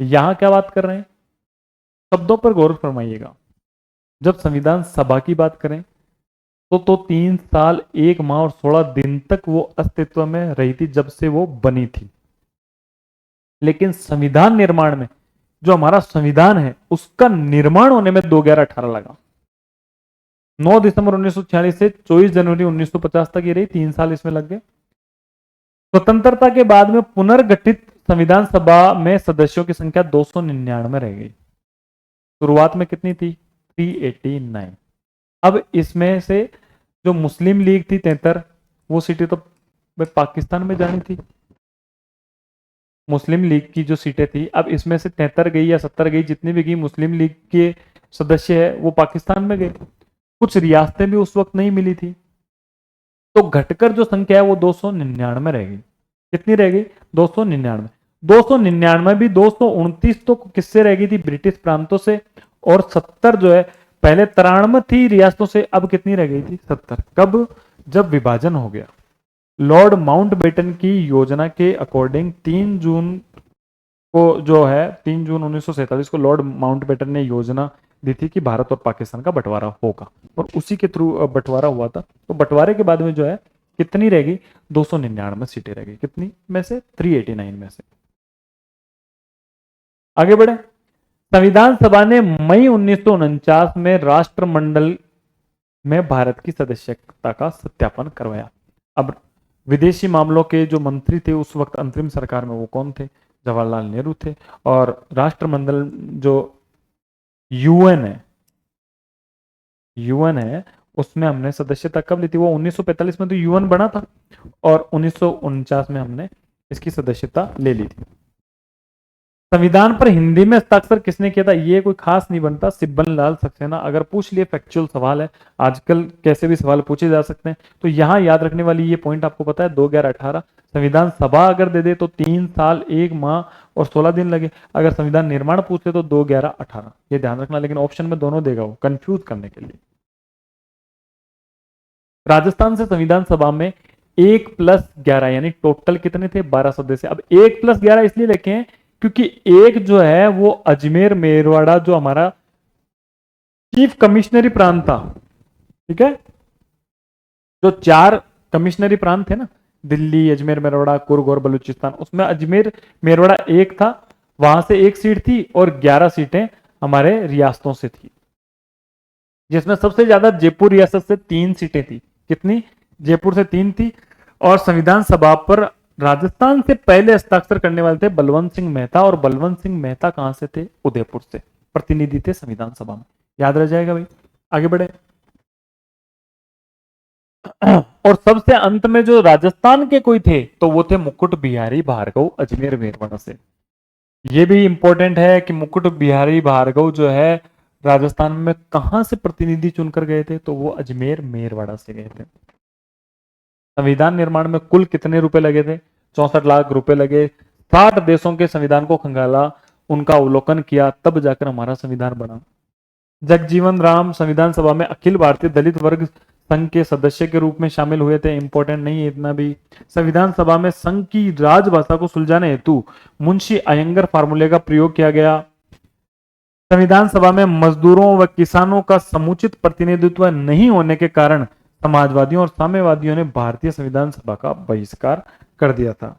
यहां क्या बात कर रहे हैं? शब्दों पर गौर फरमाइएगा। जब संविधान सभा की बात करें तो 3 साल 1 माह और 16 दिन तक वो अस्तित्व में रही थी, जब से वो बनी थी। लेकिन संविधान निर्माण में, जो हमारा संविधान है उसका निर्माण होने में 2/11/18 लगा। 9 दिसंबर 1946 से 24 जनवरी 1950 तक ये रही, 3 साल इसमें लग गए। स्वतंत्रता के बाद में पुनर्गठित संविधान सभा में सदस्यों की संख्या 299 रह गई। शुरुआत में कितनी थी? 389। अब इसमें से जो मुस्लिम लीग थी 73, वो सीटें तो पाकिस्तान में जानी थी। मुस्लिम लीग की जो सीटें थी, अब इसमें से 73 गई या 70 गई, जितनी भी गई मुस्लिम लीग के सदस्य है वो पाकिस्तान में गए। कुछ रियासतें भी उस वक्त नहीं मिली थी, तो घटकर जो संख्या है वो 299 रह गई। कितनी रह गई? 299। 299 भी 229 तो किससे रह गई थी? ब्रिटिश प्रांतों से। और 70 जो है, पहले 93 थी रियासतों से, अब कितनी रह गई थी? 70। कब? जब विभाजन हो गया। लॉर्ड माउंटबेटन की योजना के अकॉर्डिंग 3 जून को जो है, 3 जून 1947 को लॉर्ड माउंटबेटन ने योजना दी थी कि भारत और पाकिस्तान का बंटवारा होगा, और उसी के थ्रू बंटवारा हुआ था। तो बंटवारे के बाद में जो है कितनी रह गई? 299 सीटें रह गई। कितनी में से? 389 में से। आगे बढ़े। संविधान सभा ने मई 1949 में राष्ट्रमंडल में भारत की सदस्यता का सत्यापन करवाया। अब विदेशी मामलों के जो मंत्री थे उस वक्त अंतरिम सरकार में, वो कौन थे? जवाहरलाल नेहरू थे। और राष्ट्रमंडल जो यूएन है उसमें हमने सदस्यता कब ली थी? वो 1945 में तो यूएन बना था, और 1949 में हमने इसकी सदस्यता ले ली थी। संविधान पर हिंदी में हस्ताक्षर किसने किया था? ये कोई खास नहीं बनता, सिब्बन लाल सक्सेना। अगर पूछ लिए, फैक्चुअल सवाल है, आजकल कैसे भी सवाल पूछे जा सकते हैं। तो यहां याद रखने वाली ये पॉइंट आपको पता है, 2/11/18। संविधान सभा अगर दे दे तो 3 साल 1 माह और 16 दिन लगे। अगर संविधान निर्माण पूछे तो 2/11/18, ये ध्यान रखना। लेकिन ऑप्शन में दोनों देगा वो, कंफ्यूज करने के लिए। राजस्थान से संविधान सभा में 1+11 यानी टोटल कितने थे? 12 सदस्य। अब 1+11 इसलिए लिखे हैं क्योंकि एक जो है वो अजमेर मेरवाड़ा जो हमारा चीफ कमिश्नरी प्रांत था, ठीक है, जो 4 कमिश्नरी प्रांत थे ना, दिल्ली, अजमेर मेरवाड़ा, कुर्ग और बलूचिस्तान, उसमें अजमेर मेरवाड़ा एक था, वहां से 1 सीट थी, और 11 सीटें हमारे रियासतों से थी, जिसमें सबसे ज्यादा जयपुर रियासत से 3 सीटें थी। कितनी? जयपुर से 3 थी। और संविधान सभा पर राजस्थान से पहले हस्ताक्षर करने वाले थे बलवंत सिंह मेहता, और बलवंत सिंह मेहता कहां से थे? उदयपुर से प्रतिनिधि थे संविधान सभा में। याद रह जाएगा भाई। आगे बढ़े। और सबसे अंत में जो राजस्थान के कोई थे तो वो थे मुकुट बिहारी भार्गव, अजमेर मेरवाड़ा से। ये भी इंपॉर्टेंट है कि मुकुट बिहारी भार्गव जो है राजस्थान में कहां से प्रतिनिधि चुनकर गए थे? तो वो अजमेर मेरवाड़ा से गए थे। संविधान निर्माण में कुल कितने रुपए लगे थे? 64 लाख रुपए लगे। 60 देशों के संविधान को खंगाला, उनका अवलोकन किया, तब जाकर हमारा संविधान बना। जगजीवन राम संविधान सभा में अखिल भारतीय दलित वर्ग संघ के सदस्य के रूप में शामिल हुए थे। इंपॉर्टेंट नहीं है इतना भी। संविधान सभा में संघ की राजभाषा को सुलझाने हेतु मुंशी अयंगर फार्मूले का प्रयोग किया गया। संविधान सभा में मजदूरों व किसानों का समुचित प्रतिनिधित्व नहीं होने के कारण समाजवादियों और साम्यवादियों ने भारतीय संविधान सभा का बहिष्कार कर दिया था।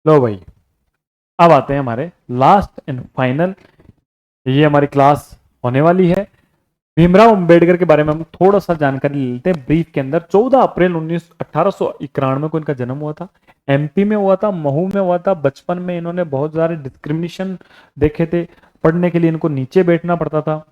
लो भाई, अब आते हैं हमारे लास्ट एंड फाइनल, ये हमारी क्लास होने वाली है। भीमराव अंबेडकर के बारे में हम थोड़ा सा जानकारी ले लेते हैं ब्रीफ के अंदर। 14 अप्रैल 1891 को इनका जन्म हुआ था। एमपी में हुआ था, महू में हुआ था। बचपन में इन्होंने बहुत सारे डिस्क्रिमिनेशन देखे थे, पढ़ने के लिए इनको नीचे बैठना पड़ता था।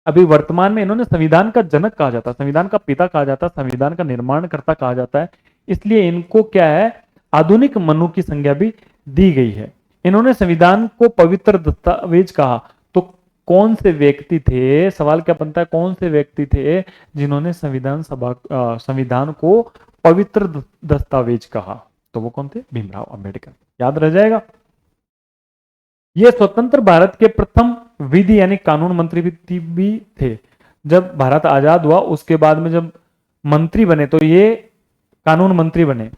अभी वर्तमान में इन्होंने संविधान का जनक कहा जाता है, संविधान का पिता कहा जाता है, संविधान का निर्माणकर्ता कहा जाता है। इसलिए इनको क्या है, आधुनिक मनु की संज्ञा भी दी गई है। इन्होंने संविधान को पवित्र दस्तावेज कहा। तो कौन से व्यक्ति थे, सवाल क्या बनता है, कौन से व्यक्ति थे जिन्होंने संविधान को पवित्र दस्तावेज कहा? तो वो कौन थे? भीमराव अंबेडकर। याद रह जाएगा। ये स्वतंत्र भारत के प्रथम विधि यानी कानून मंत्री भी थे। जब भारत आजाद हुआ उसके बाद में जब मंत्री बने तो ये कानून मंत्री बने।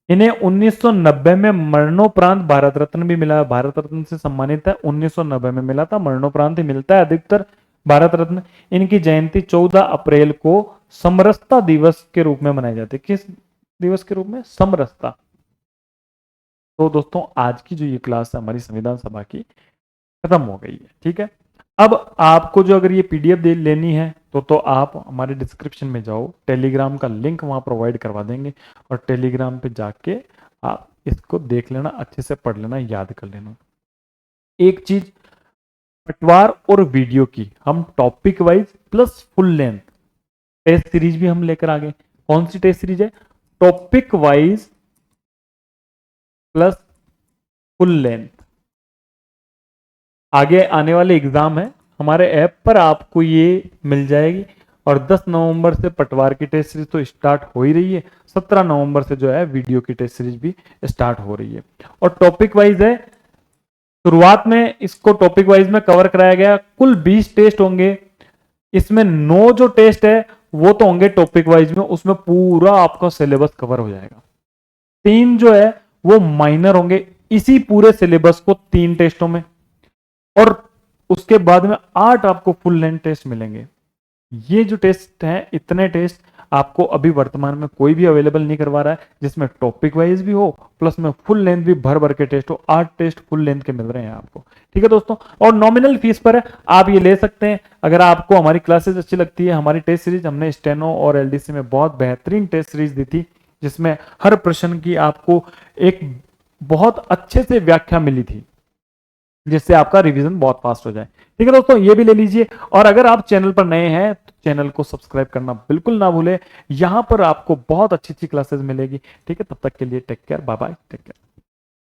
इन्हें 1990 में मरणोपरांत भारत रत्न भी मिला। भारत रत्न से सम्मानित है, 1990 में मिला था। मरणोपरांत ही मिलता है अधिकतर भारत रत्न। इनकी जयंती 14 अप्रैल को समरसता दिवस के रूप में मनाई जाती है। किस दिवस के रूप में समरसता। तो दोस्तों आज की जो ये क्लास है हमारी संविधान सभा की खत्म हो गई है, ठीक है। अब आपको जो अगर ये पीडीएफ लेनी है तो आप हमारे डिस्क्रिप्शन में जाओ, टेलीग्राम का लिंक वहां प्रोवाइड करवा देंगे और टेलीग्राम पे जाके आप इसको देख लेना, अच्छे से पढ़ लेना, याद कर लेना। एक चीज, पटवार और वीडियो की हम topic wise plus full length test series भी हम लेकर आ गए। कौन सी टेस्ट सीरीज है? Topic wise plus full length. आगे आने वाले एग्जाम है हमारे ऐप पर आपको ये मिल जाएगी। और 10 नवंबर से पटवार की टेस्ट सीरीज तो स्टार्ट हो ही रही है, 17 नवंबर से जो है वीडियो की टेस्ट सीरीज भी स्टार्ट हो रही है। और टॉपिक वाइज है, शुरुआत में इसको टॉपिक वाइज में कवर कराया गया, कुल 20 टेस्ट होंगे। इसमें 9 जो टेस्ट है वो तो होंगे टॉपिक वाइज में, उसमें पूरा आपका सिलेबस कवर हो जाएगा। 3 जो है वो माइनर होंगे इसी पूरे सिलेबस को 3 टेस्टों में, और उसके बाद में 8 आपको फुल लेंथ टेस्ट मिलेंगे। ये जो टेस्ट हैं, इतने टेस्ट आपको अभी वर्तमान में कोई भी अवेलेबल नहीं करवा रहा है जिसमें टॉपिक वाइज भी हो प्लस में फुल लेंथ भी भर भर के टेस्ट हो। 8 टेस्ट फुल लेंथ के मिल रहे हैं आपको, ठीक है दोस्तों। और नॉमिनल फीस पर है, आप ये ले सकते हैं। अगर आपको हमारी क्लासेस अच्छी लगती है, हमारी टेस्ट सीरीज, हमने स्टेनो और एलडीसी में बहुत बेहतरीन टेस्ट सीरीज दी थी जिसमें हर प्रश्न की आपको एक बहुत अच्छे से व्याख्या मिली थी, जिससे आपका रिवीजन बहुत फास्ट हो जाए, ठीक है दोस्तों। ये भी ले लीजिए। और अगर आप चैनल पर नए हैं तो चैनल को सब्सक्राइब करना बिल्कुल ना भूलें, यहां पर आपको बहुत अच्छी अच्छी क्लासेस मिलेगी, ठीक है। तब तक के लिए take care, bye bye, take care.